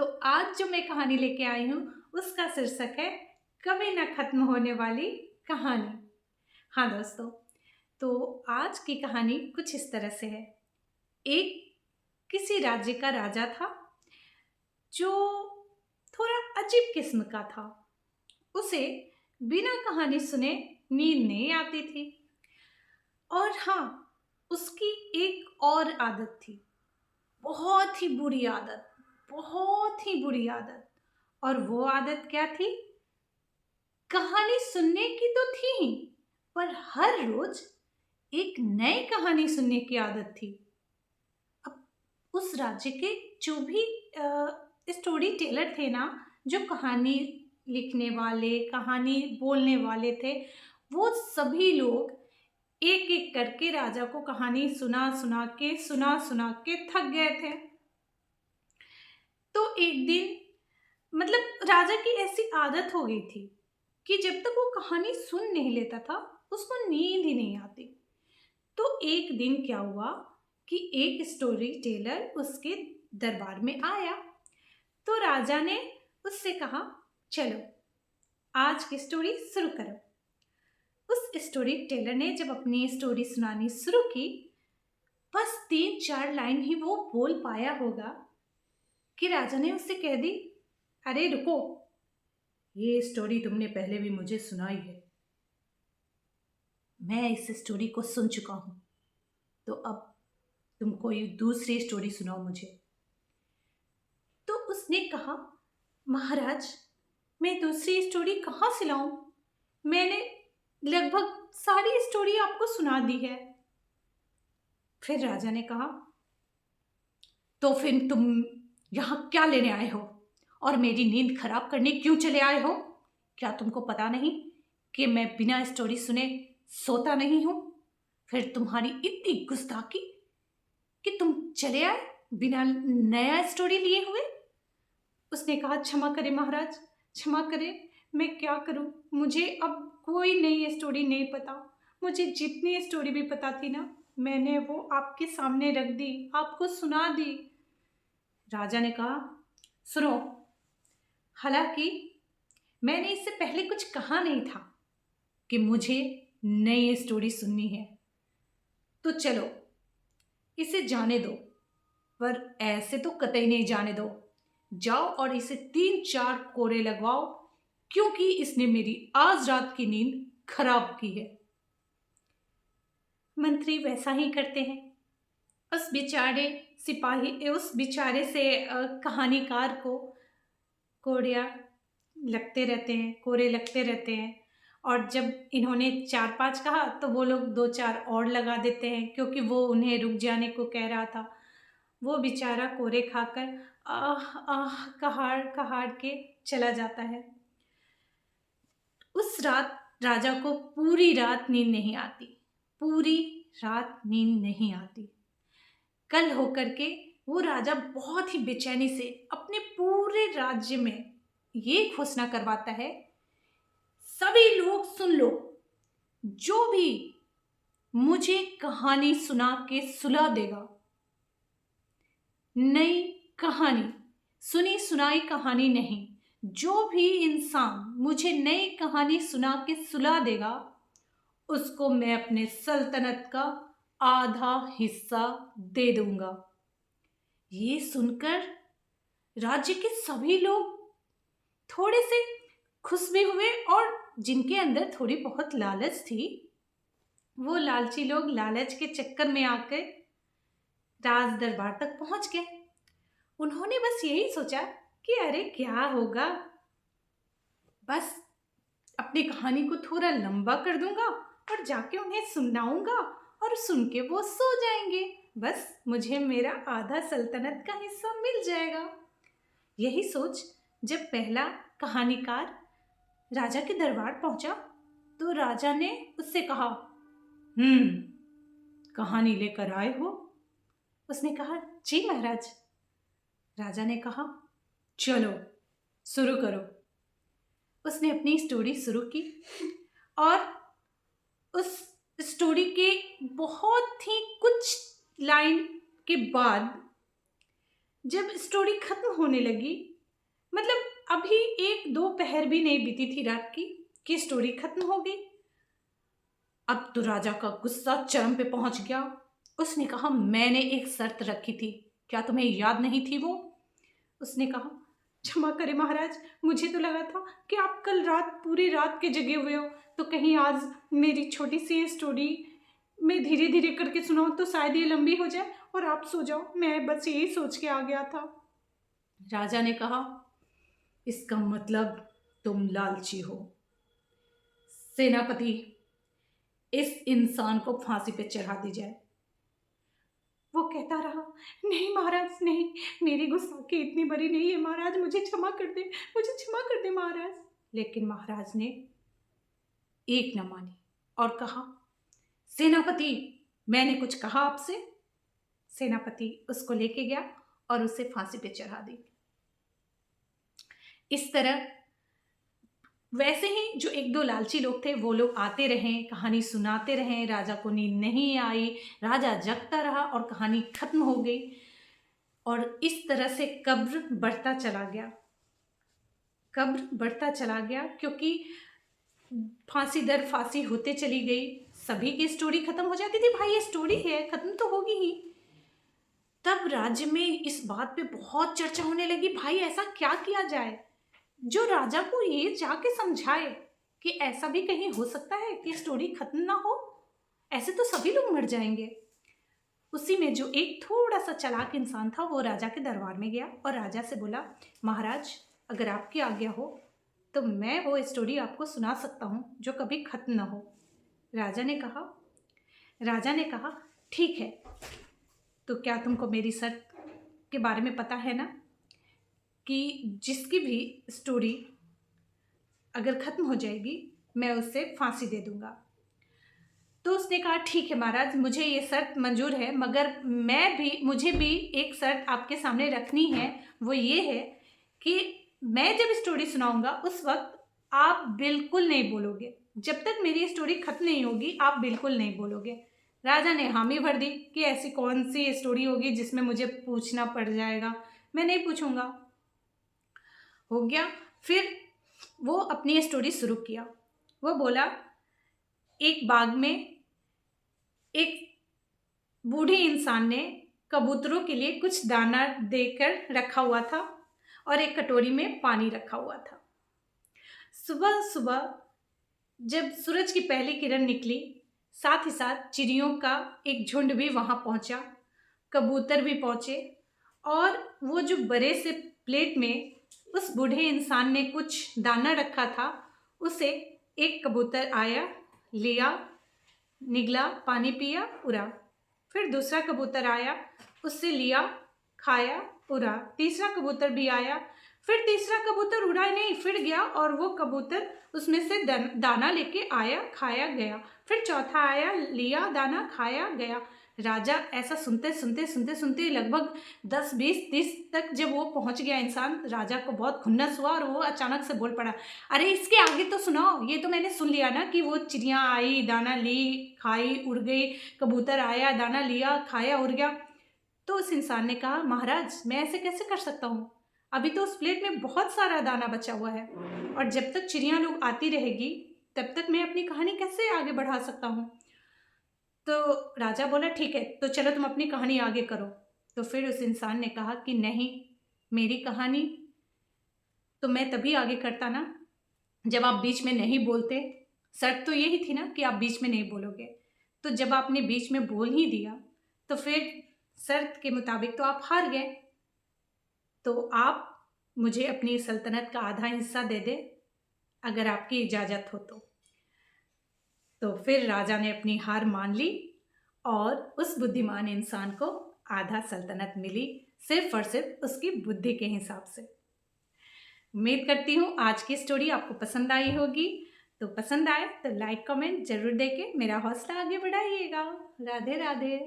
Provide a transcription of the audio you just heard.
तो आज जो मैं कहानी लेके आई हूँ उसका शीर्षक है कभी ना खत्म होने वाली कहानी। हाँ दोस्तों, तो आज की कहानी कुछ इस तरह से है। एक किसी राज्य का राजा था जो थोड़ा अजीब किस्म का था। उसे बिना कहानी सुने नींद नहीं आती थी। और हाँ, उसकी एक और आदत थी, बहुत ही बुरी आदत, बहुत ही बुरी आदत। और वो आदत क्या थी? कहानी सुनने की तो थी ही, पर हर रोज एक नई कहानी सुनने की आदत थी। अब उस राज्य के जो भी स्टोरी टेलर थे ना, जो कहानी लिखने वाले, कहानी बोलने वाले थे, वो सभी लोग एक एक करके राजा को कहानी सुना सुना के थक गए थे। तो एक दिन, मतलब राजा की ऐसी आदत हो गई थी कि जब तक वो कहानी सुन नहीं लेता था उसको नींद ही नहीं आती। तो एक दिन क्या हुआ कि एक स्टोरी टेलर उसके दरबार में आया। तो राजा ने उससे कहा, चलो आज की स्टोरी शुरू करो। उस स्टोरी टेलर ने जब अपनी स्टोरी सुनानी शुरू की, बस 3-4 लाइन ही वो बोल पाया होगा कि राजा ने उससे कह दी, अरे रुको, ये स्टोरी तुमने पहले भी मुझे सुनाई है, मैं इस स्टोरी को सुन चुका हूं, तो अब तुम कोई दूसरी स्टोरी सुनाओ मुझे। तो उसने कहा, महाराज, मैं दूसरी स्टोरी कहाँ से लाऊं? मैंने लगभग सारी स्टोरी आपको सुना दी है। फिर राजा ने कहा, तो फिर तुम यहां क्या लेने आए हो और मेरी नींद खराब करने क्यों चले आए हो? क्या तुमको पता नहीं कि मैं बिना स्टोरी सुने सोता नहीं हूं? फिर तुम्हारी इतनी गुस्ताखी कि तुम चले आए बिना नया स्टोरी लिए हुए। उसने कहा, क्षमा करें महाराज, क्षमा करें, मैं क्या करूं, मुझे अब कोई नई स्टोरी नहीं पता। मुझे जितनी स्टोरी भी पता थी ना, मैंने वो आपके सामने रख दी, आपको सुना दी। राजा ने कहा, सुनो, हालांकि मैंने इससे पहले कुछ कहा नहीं था कि मुझे नई स्टोरी सुननी है, तो चलो इसे जाने दो, पर ऐसे तो कतई नहीं जाने दो। जाओ और इसे 3-4 कोड़े लगवाओ, क्योंकि इसने मेरी आज रात की नींद खराब की है। मंत्री वैसा ही करते हैं। उस बेचारे सिपाही, उस बेचारे से कहानीकार को कोड़िया लगते रहते हैं, कोरे लगते रहते हैं। और जब इन्होंने 4-5 कहा तो वो लोग 2-4 और लगा देते हैं, क्योंकि वो उन्हें रुक जाने को कह रहा था। वो बेचारा कोरे खाकर आह आह कहाड़ कहाड़ के चला जाता है। उस रात राजा को पूरी रात नींद नहीं आती, पूरी रात नींद नहीं आती। कल होकर के वो राजा बहुत ही बेचैनी से अपने पूरे राज्य में ये घोषणा करवाता है, सभी लोग सुन लो, जो भी मुझे कहानी सुना के सुला देगा, नई कहानी, सुनी सुनाई कहानी नहीं, जो भी इंसान मुझे नई कहानी सुना के सुला देगा, उसको मैं अपने सल्तनत का आधा हिस्सा दे दूंगा। ये सुनकर राज्य के सभी लोग थोड़े से खुश भी हुए, और जिनके अंदर थोड़ी बहुत लालच थी, वो लालची लोग लालच के चक्कर में आकर राज दरबार तक पहुंच गए। उन्होंने बस यही सोचा कि अरे क्या होगा, बस अपनी कहानी को थोड़ा लंबा कर दूंगा और जाके उन्हें सुनाऊंगा, और सुन के वो सो जाएंगे, बस मुझे मेरा आधा सल्तनत का हिस्सा मिल जाएगा। यही सोच जब पहला कहानीकार राजा के दरबार पहुंचा, तो राजा ने उससे कहा, कहानी लेकर आए हो? उसने कहा, जी महाराज। राजा ने कहा, चलो शुरू करो। उसने अपनी स्टोरी शुरू की, और उस स्टोरी के बहुत ही कुछ लाइन के बाद जब स्टोरी खत्म होने लगी, मतलब अभी एक दो पहर भी नहीं बीती थी रात की कि स्टोरी खत्म हो गई। अब तो राजा का गुस्सा चरम पे पहुंच गया। उसने कहा, मैंने एक शर्त रखी थी, क्या तुम्हें याद नहीं थी वो? उसने कहा, क्षमा करें महाराज, मुझे तो लगा था कि आप कल रात पूरी रात के जगे हुए हो, तो कहीं आज मेरी छोटी सी स्टोरी मैं धीरे धीरे करके सुनाऊं तो शायद ये लंबी हो जाए और आप सो जाओ। मैं बस यही सोच के आ गया था। राजा ने कहा, इसका मतलब तुम लालची हो। सेनापति, इस इंसान को फांसी पे चढ़ा दी जाए। वो कहता रहा, नहीं महाराज नहीं, मेरी गुस्ताखी इतनी बड़ी नहीं है महाराज, मुझे क्षमा कर दे, मुझे क्षमा कर दे महाराज। लेकिन महाराज ने एक न मानी और कहा, सेनापति, मैंने कुछ कहा आपसे? सेनापति उसको लेके गया और उसे फांसी पे चढ़ा दी। इस तरह वैसे ही जो एक दो लालची लोग थे वो लोग आते रहे, कहानी सुनाते रहे। राजा को नींद नहीं आई, राजा जगता रहा और कहानी खत्म हो गई। और इस तरह से कब्र बढ़ता चला गया, कब्र बढ़ता चला गया, क्योंकि फांसी दर फांसी होते चली गई। सभी की स्टोरी खत्म हो जाती थी, भाई ये स्टोरी है, खत्म तो होगी ही। तब राज्य में इस बात पे बहुत चर्चा होने लगी, भाई ऐसा क्या किया जाए जो राजा को ये जाके समझाए कि ऐसा भी कहीं हो सकता है कि स्टोरी खत्म ना हो, ऐसे तो सभी लोग मर जाएंगे। उसी में जो एक थोड़ा सा चालाक इंसान था वो राजा के दरबार में गया और राजा से बोला, महाराज अगर आपकी आज्ञा हो तो मैं वो स्टोरी आपको सुना सकता हूँ जो कभी खत्म ना हो। राजा ने कहा ठीक है, तो क्या तुमको मेरी शर्त के बारे में पता है ना, कि जिसकी भी स्टोरी अगर खत्म हो जाएगी मैं उससे फांसी दे दूंगा। तो उसने कहा, ठीक है महाराज, मुझे ये शर्त मंजूर है, मगर मुझे भी एक शर्त आपके सामने रखनी है। वो ये है कि मैं जब स्टोरी सुनाऊंगा उस वक्त आप बिल्कुल नहीं बोलोगे, जब तक मेरी स्टोरी खत्म नहीं होगी आप बिल्कुल नहीं बोलोगे। राजा ने हामी भर दी कि ऐसी कौन सी स्टोरी होगी जिसमें मुझे पूछना पड़ जाएगा, मैं नहीं पूछूंगा। हो गया। फिर वो अपनी स्टोरी शुरू किया। वो बोला, एक बाग में एक बूढ़े इंसान ने कबूतरों के लिए कुछ दाना देकर रखा हुआ था और एक कटोरी में पानी रखा हुआ था। सुबह सुबह जब सूरज की पहली किरण निकली, साथ ही साथ चिड़ियों का एक झुंड भी वहां पहुंचा, कबूतर भी पहुंचे, और वो जो बड़े से प्लेट में उस बूढ़े इंसान ने कुछ दाना रखा था उसे एक कबूतर आया, लिया, निगला, पानी पिया, उड़ा। फिर दूसरा कबूतर आया, उससे लिया, खाया, उड़ा। तीसरा कबूतर भी आया, फिर तीसरा कबूतर उड़ा नहीं, फिर गया और वो कबूतर उसमें से दाना लेके आया, खाया, गया। फिर चौथा आया, लिया दाना, खाया, गया। राजा ऐसा सुनते सुनते सुनते सुनते लगभग 10, 20, 30 तक जब वो पहुंच गया इंसान, राजा को बहुत खुन्नस हुआ और वो अचानक से बोल पड़ा, अरे इसके आगे तो सुनाओ, ये तो मैंने सुन लिया ना कि वो चिड़िया आई, दाना ली, खाई, उड़ गई, कबूतर आया, दाना लिया, खाया, उड़ गया। तो उस इंसान ने कहा, महाराज मैं ऐसे कैसे कर सकता हूँ, अभी तो उस प्लेट में बहुत सारा दाना बचा हुआ है और जब तक चिड़िया लोग आती रहेगी तब तक मैं अपनी कहानी कैसे आगे बढ़ा सकता हूँ। तो राजा बोला, ठीक है, तो चलो तुम अपनी कहानी आगे करो। तो फिर उस इंसान ने कहा कि नहीं, मेरी कहानी तो मैं तभी आगे करता ना जब आप बीच में नहीं बोलते। शर्त तो यही थी ना कि आप बीच में नहीं बोलोगे, तो जब आपने बीच में बोल ही दिया तो फिर शर्त के मुताबिक तो आप हार गए। तो आप मुझे अपनी सल्तनत का आधा हिस्सा दे दे अगर आपकी इजाज़त हो तो फिर राजा ने अपनी हार मान ली और उस बुद्धिमान इंसान को आधा सल्तनत मिली, सिर्फ और सिर्फ उसकी बुद्धि के हिसाब से। उम्मीद करती हूँ आज की स्टोरी आपको पसंद आई होगी। तो पसंद आए तो लाइक कमेंट जरूर देके मेरा हौसला आगे बढ़ाइएगा। राधे राधे।